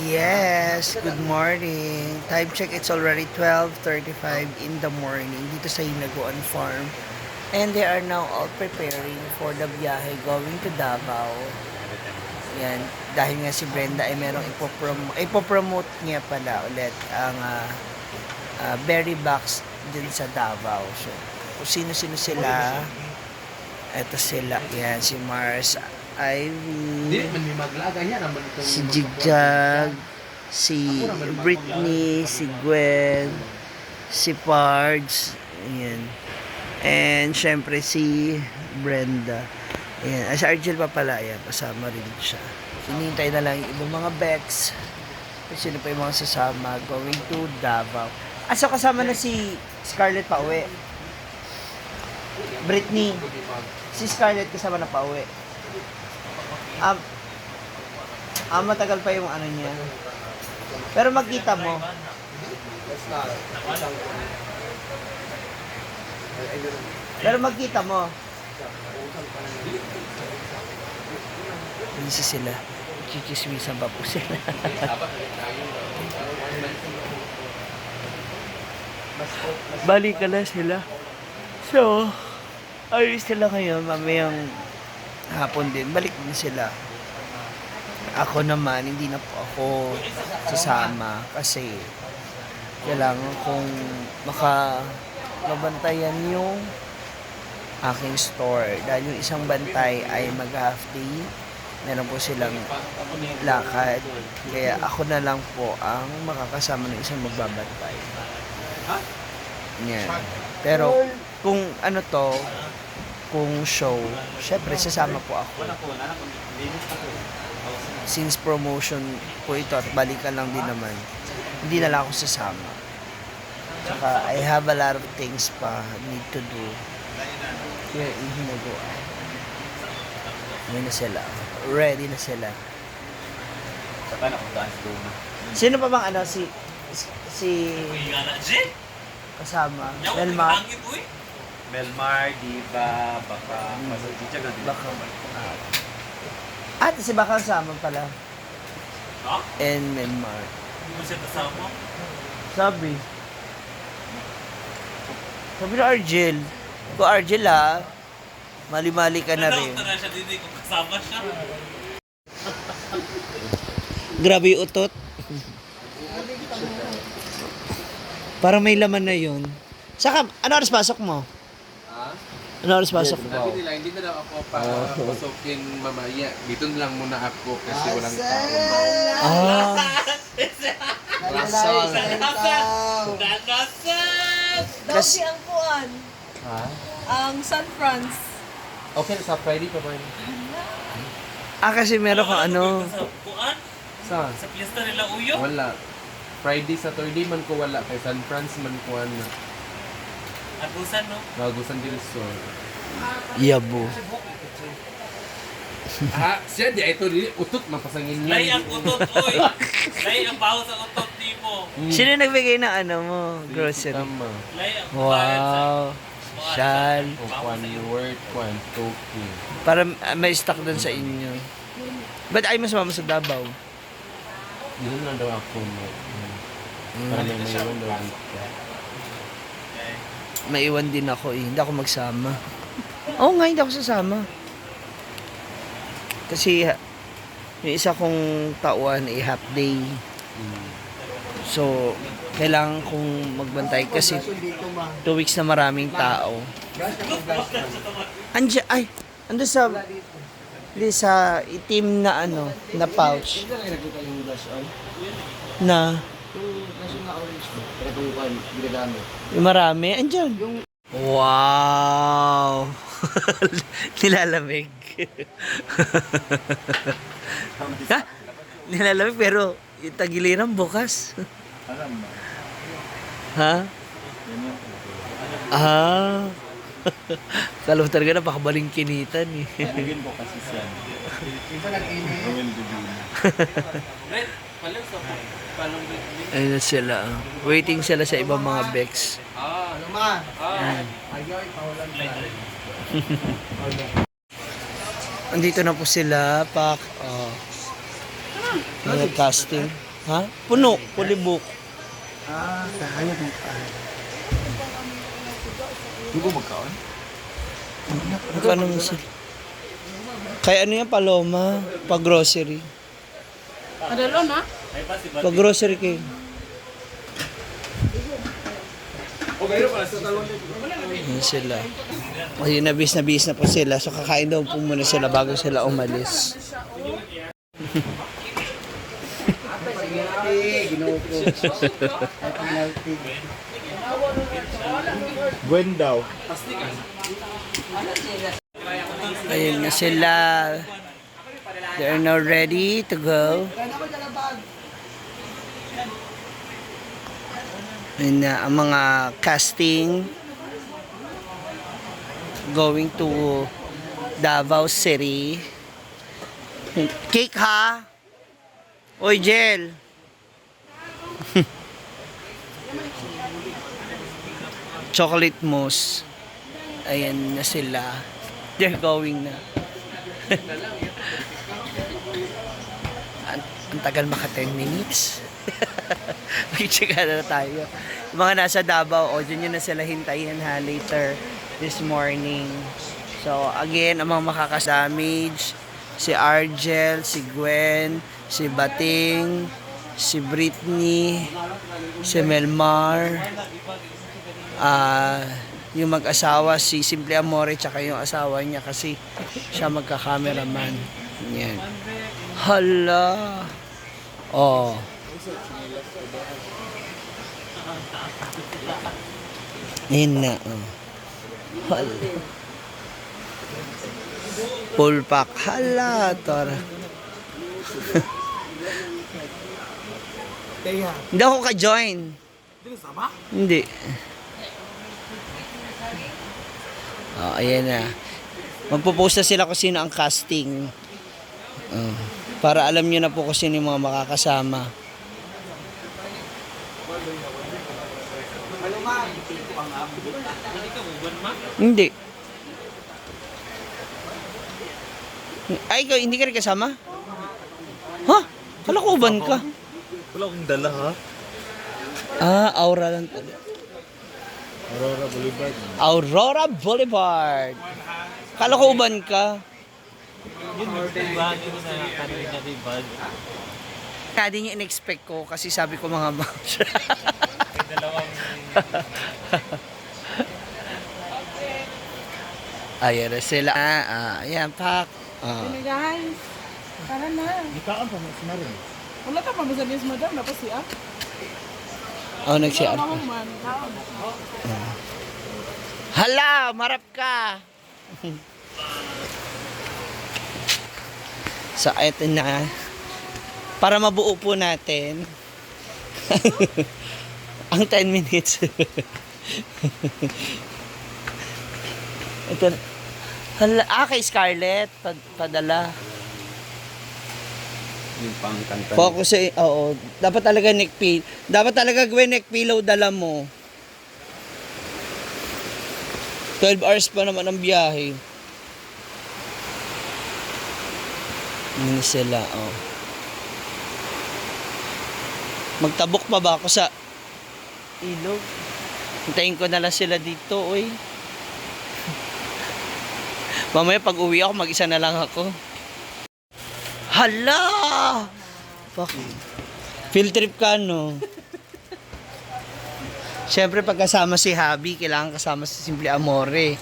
Yes, good morning. Time check, it's already 12:35 in the morning dito sa Hinaguan Farm. And they are now all preparing for the biyahe going to Davao. Yan, dahil nga si Brenda ay merong ipopromote niya pala ulit ang berry box din sa Davao. So, kung sino-sino sila, eto sila, yan, si Mars, Ivy, si Jigjag, si Britney, si Gwen, si Pards, ayan. And syempre si Brenda. Ayan. Si Argel pa pala, ayan, kasama rin siya. Hinihintay na lang yung ibang mga Bex. Kung sino pa yung mga sasama going to Davao. So kasama na si Scarlett pa uwi. Britney. Si Scarlett kasama na pa uwi. Matagal pa yung ano niya. Pero magkita mo. Pero magkita mo. Busy sila. Chichismisan pa po sila. Balik na sila. So, ayos sila ngayon. Mamayang hapon din. Balik din sila. Ako naman, hindi na po ako sasama. Kasi, kailangan kong mabantayan yung aking store. Dahil yung isang bantay ay mag-half day. Meron po silang lakad. Kaya ako na lang po ang makakasama ng isang magbabantay. Yan. Pero kung ano to, kung show, syempre sasama po ako. Since promotion po ito at balikan lang din naman, hindi na lang ako sasama. Saka I have a lot of things pa need to do. Kaya ihinaguan. Ngayon na sila. Ready na sila. Saka na kung daan sa doon. Sino pa bang ano si kasama? Melmar? Melmar, Diva, baka Masajitsa na din. Baka. Si Bakang sama pala. Ha? And Melmar. Hindi mo siya kasama? Sabi na Argel. Kung Argel ha, mali-mali ka na rin. Ano na siya dito kung kasama siya? Grabe yung utot. Parang may laman na yun. Saka, ano oras pasok mo? Ha? Ano oras pasok mo? Sabi nila, hindi na daw ako papasukin mamaya. Dito na lang muna ako kasi walang tao. Rasol. Kasi ang kuan, Ha? ang San Franz. Okay, sa Friday pa ba yun? Kasi meron kang ano. Sa kuan? Saan? Sa piyesta nila Uyo? Wala. Friday, Saturday man ko wala. Kay San Franz man ko na. Agusan, no? Bagusan din so. Yabo. Siya di ito di utot mapasangin niya. Lay ang utot, oy! Lay ang baho sa utot ni mo. Sino nagbigay ng ano mo? Grocery. Tama. Lay ang bayan sa... Wow. Shal. O kwan word kwan toki. Para may stock dun sa inyo. Ba't ay mas mama sa Davao? Yun lang daw ako mo. Para may mayawan daw dito. Maiwan din ako eh. Hindi ako magsama. Oo nga, hindi ako sasama. Kasi yung isa kong tauhan ay half day. So, kailangan kong magbantay kasi 2 weeks na maraming tao. Ando sa itim na ano, na pouch. Na yung marami, andyan. Wow! Nilalamig. Ha? Nilalamig pero yung tagiliran bukas. Ha? Kalaw talaga napakabaling kinitan eh. Nagin ko kasi siya. Red, palang sa palong red. Ayun na sila. Waiting sila sa ibang mga Bex. Andito na po sila, Pak. Mga casting. Ha? Puno, kulibok. Kaya mo ka. Hindi ko magkaon? Ano mo sila? Kaya ano yan, Paloma? Pag-grocery. Adalo na? Pag-grocery kayo. Yan sila. Ayun, nabis na po sila. So, kakain daw po muna sila bago sila umalis. Gwen daw. Ayun na sila. They are now ready to go. Ayun na ang mga casting going to Davao City. Cake ha? Oy, Jel. Chocolate mousse. Ayan na sila. They're going na. Ang tagal maka 10 minutes. Mag-checka na tayo. Yung mga nasa Davao, o dyan yun na sila hintayin ha later this morning. So again, ang mga makakasamage, si Argel, si Gwen, si Bating, si Britney, si Melmar, yung mag-asawa, si Simple Amore, tsaka yung asawa niya kasi siya magka-cameraman. Yan. Hala. Oh. Yan na. Oh. Hala. Full pack. Hala. Tora. Hindi ako ka-join. Hindi. Oh, ayan na. Magpo-post na sila kung sino ang casting. Para alam nyo na po kung sino yung mga makakasama. Hindi. Ay, ikaw, hindi ka rin kasama? Ha? Kala ko uban ka. Wala akong dala ha. Aura lang. Aurora Boulevard. Aurora Boulevard. Kala ko uban ka. Yun, diba? Yun na kanina, diba? Kaya din yung in-expect ko kasi sabi ko mga mouse. Dalawang... Ayan na sila. Ayan, pak. Guys, tara na. Ikaw pa, mas marin. Wala ka pa ba sa madam? Napos siya? Nag-share. Man. Hala, marap ka. So, eto na. Para mabuo po natin. Ang 10 minutes. Ito. Hala, kay Scarlett. Padala. Yung pangkanta. Focus sa, oo. Dapat talaga neck pillow. Dapat talaga gawin neck pillow dala mo. 12 hours pa naman ang biyahe. Hindi sila, oh. Magtabok pa ba ako sa ilog? Hintayin ko na lang sila dito, oy. Mamaya pag uwi ako, mag-isa na lang ako. Hala! Fuck. Field trip ka, no? Siyempre, pagkasama si Habi, kailangan kasama si Simple Amore.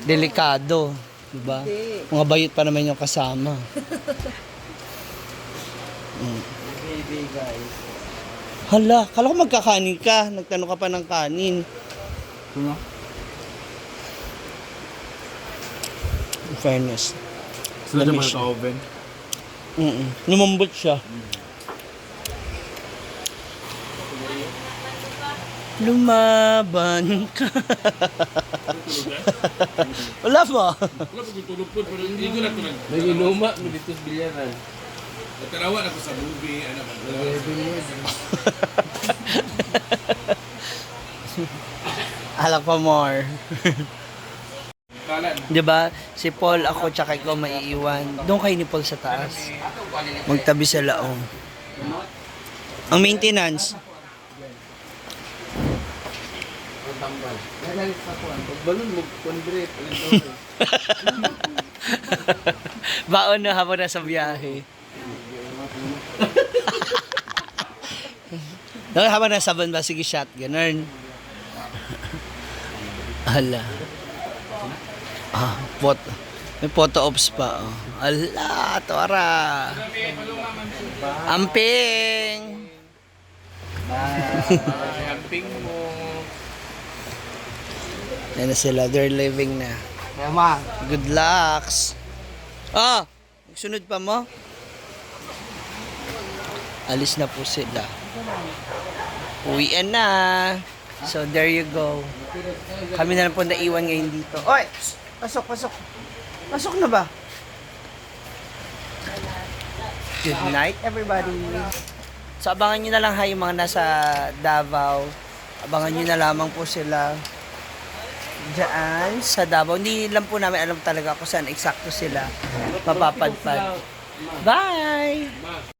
Delikado. Diba? Mga bayot pa naman yung kasama. Baby, guys. Hala, kala ko magkakanin ka. Nagtanong ka pa ng kanin. In fairness. Sila naman Lamis siya. ka-oven. Lumambot siya. Lumaban ka. Wala ba? Wala ko tulog po, pero hindi ko na ito nag... Nag-inuma, dito sa bilyaran. Nagkarawan ako sa movie, ano man. Alak pa more. Kalan. Diba? Si Paul, ako, tsaka ikaw maiiwan. Doon kayo ni Paul sa taas. Magtabi sa laong. Ang maintenance. Ang tambal. Balon mo, kondre, palito. Baon na habang nasa biyahe. No, habang nasa van ba, sige shot, ganun. Ala. May photo ops pa. Oh. Ala, tora. Amping. Ay, amping mo. Yan na sila, they're living na. Mama, good lucks. Ah, sunod pa mo? Alis na po sila. Uwian na. So, there you go. Kami na lang po naiwan ngayon dito. Oy! Pasok, pasok. Pasok na ba? Good night, everybody. So, abangan nyo na lang ha yung mga nasa Davao. Abangan nyo na lamang po sila diyan sa Davao. Hindi lang po namin alam talaga kung saan eksakto sila mapapadpad. Bye!